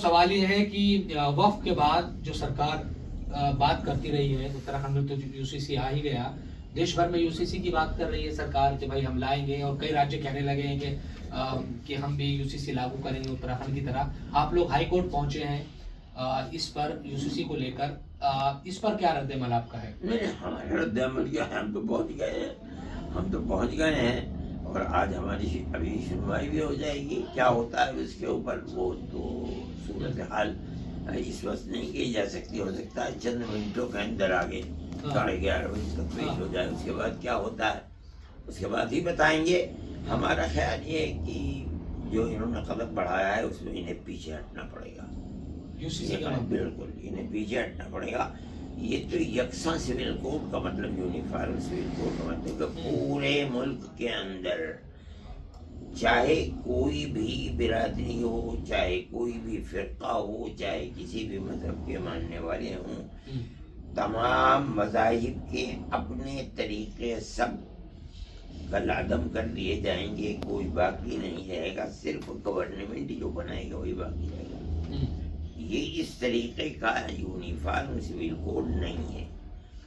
سوال یہ ہے کہ وقف کے بعد جو سرکار بات کرتی رہی ہے، اتراکھنڈ میں تو یو سی سی آ ہی گیا، دیش بھر میں یو سی سی کی بات کر رہی ہے سرکار کہ بھائی ہم لائیں گے، اور کئی راجیہ کہنے لگے ہیں کہ ہم بھی یو سی سی لاگو کریں گے اتراکھنڈ کی طرح۔ آپ لوگ ہائی کورٹ پہنچے ہیں اس پر، یو سی سی کو لے کر، اس پر کیا رد عمل آپ کا ہے؟ نہیں، ہمارا رد عمل کیا ہے، ہم تو پہنچ گئے ہیں اور آج ہماری ابھی سنوائی بھی ہو جائے گی۔ کیا ہوتا ہے اس کے اوپر وہ تو صورتحال اس وقت نہیں کی جا سکتی، ہو سکتا ہے چند منٹوں کے اندر آگے 11:30 بجے تک پیش ہو جائے۔ اس کے بعد کیا ہوتا ہے اس کے بعد ہی بتائیں گے۔ ہمارا خیال یہ ہے کہ جو انہوں نے قدم بڑھایا ہے اس میں انہیں پیچھے ہٹنا پڑے گا، یو سی سی کا بالکل انہیں پیچھے ہٹنا پڑے گا۔ یہ تو یکساں سول کوڈ کا مطلب، یونیفارم سول کوڈ کا مطلب کہ پورے ملک کے اندر چاہے کوئی بھی برادری ہو، چاہے کوئی بھی فرقہ ہو، چاہے کسی بھی مذہب کے ماننے والے ہوں، تمام مذاہب کے اپنے طریقے سب کل عدم کر دیے جائیں گے، کوئی باقی نہیں رہے گا، صرف گورنمنٹ جو بنائے گا وہی باقی رہے گا۔ یہ اس طریقے کا یونیفارم سول کوڈ نہیں ہے،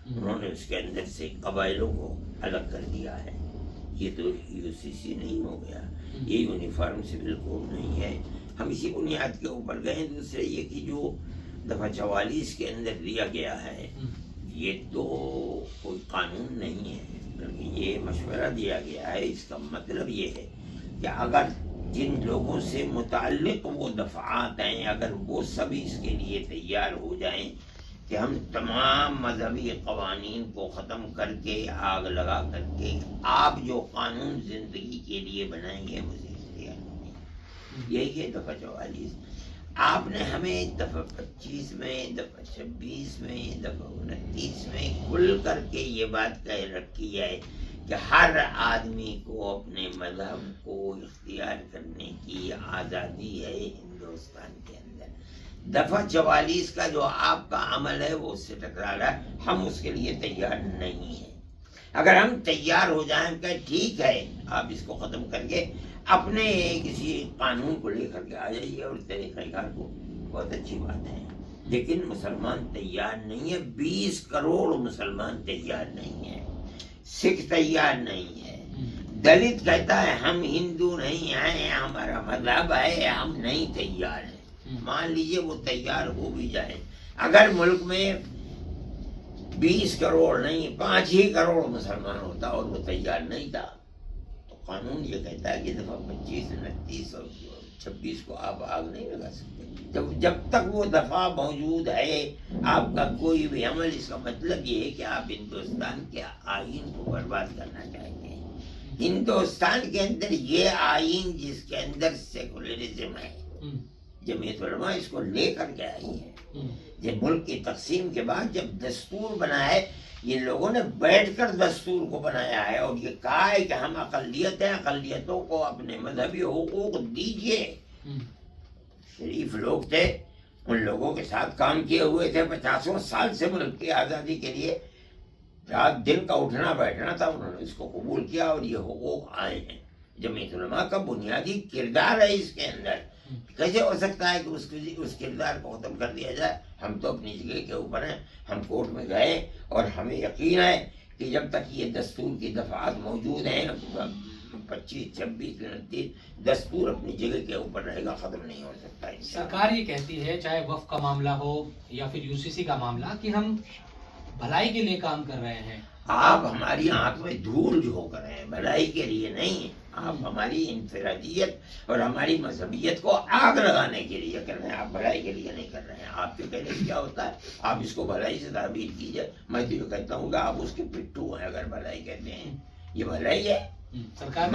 انہوں نے اس کے اندر سے قبائلوں کو الگ کر دیا ہے۔ یہ تو یو سی سی نہیں ہو گیا، یہ یونیفارم سول کوڈ نہیں ہے۔ ہم اسی بنیاد کے اوپر گئے۔ دوسرے یہ کہ جو دفعہ 44 کے اندر دیا گیا ہے یہ تو کوئی قانون نہیں ہے، بلکہ یہ مشورہ دیا گیا ہے۔ اس کا مطلب یہ ہے کہ اگر جن لوگوں سے متعلق وہ دفعات ہیں، اگر وہ سب اس کے لیے تیار ہو جائیں کہ ہم تمام مذہبی قوانین کو ختم کر کے، آگ لگا کر کے، آپ جو قانون زندگی کے لیے بنائیں گے مجھے اختیار نہیں۔ یہی ہے دفعہ 44۔ آپ نے ہمیں دفعہ 25 میں، دفعہ 26 میں، دفعہ 29 میں کھل کر کے یہ بات کہہ رکھی ہے کہ ہر آدمی کو اپنے مذہب کو اختیار کرنے کی آزادی ہے ہندوستان کے اندر۔ دفعہ 44 کا جو آپ کا عمل ہے وہ اس سے ٹکرا رہا ہے، ہم اس کے لیے تیار نہیں ہیں۔ اگر ہم تیار ہو جائیں کہ ٹھیک ہے آپ اس کو ختم کر کے اپنے کسی قانون کو لے کر کے آ جائیے اور طریقہ کار کو، بہت اچھی بات ہے، لیکن مسلمان تیار نہیں ہے۔ 20 کروڑ مسلمان تیار نہیں ہے، سکھ تیار نہیں ہے، دلت کہتا ہے ہم ہندو نہیں ہیں، ہمارا مذہب ہے، ہم نہیں تیار ہیں۔ مان لیجئے وہ تیار ہو بھی جائے، اگر ملک میں 20 کروڑ نہیں 5 ہی کروڑ مسلمان ہوتا اور وہ تیار نہیں تھا تو قانون یہ کہتا ہے کہ دفعہ 25، 29 اور 26 کو آپ آگ نہیں لگا سکتے۔ جب تک وہ دفعہ موجود ہے آپ کا کوئی بھی عمل، اس کا مطلب یہ ہے کہ آپ ہندوستان کے آئین کو برباد کرنا چاہتے ہیں۔ ہندوستان کے اندر یہ آئین جس کے اندر سیکولرزم ہے، جمعیت علماء اس کو لے کر کے آئی ہے۔ جب ملک کی تقسیم کے بعد جب دستور بنا ہے، یہ لوگوں نے بیٹھ کر دستور کو بنایا ہے اور یہ کہا ہے کہ ہم اقلیت ہیں، اقلیتوں کو اپنے مذہبی حقوق دیجیے۔ شریف لوگ تھے، ان لوگوں کے ساتھ کام کیے ہوئے تھے 50 سال سے ملک کی آزادی کے لیے، رات دن کا اٹھنا بیٹھنا تھا، انہوں نے اس کو قبول کیا اور یہ حقوق آئے ہیں۔ جمعیت علماء کا بنیادی کردار ہے اس کے اندر۔ کیسے ہو سکتا ہے کہ اس کردار کو ختم کر دیا جائے؟ ہم تو اپنی جگہ کے اوپر ہیں، ہم کورٹ میں گئے اور ہمیں یقین ہے کہ جب تک یہ دستور کی دفعات موجود ہیں 25، 26، 29 دستور اپنی جگہ کے اوپر رہے گا، ختم نہیں ہو سکتا۔ سرکار یہ کہتی ہے چاہے وقف کا معاملہ ہو یا پھر یو سی سی کا معاملہ کہ ہم بھلائی کے لیے کام کر رہے ہیں۔ آپ ہماری آنکھ میں دھول جھونک رہے ہیں، بھلائی کے لیے نہیں۔ آپ ہماری انفرادیت اور ہماری مذہبیت کو آگ لگانے کے لیے کر رہے ہیں، آپ بھلائی کے لیے نہیں کر رہے ہیں۔ آپ کے کہنے سے کیا ہوتا ہے؟ آپ اس کو بھلائی سے تعبیر کیجئے۔ میں تو یہ کہتا ہوں کہ آپ اس کے پٹھو ہیں اگر بھلائی کہتے ہیں، یہ بھلائی ہے؟ سرکار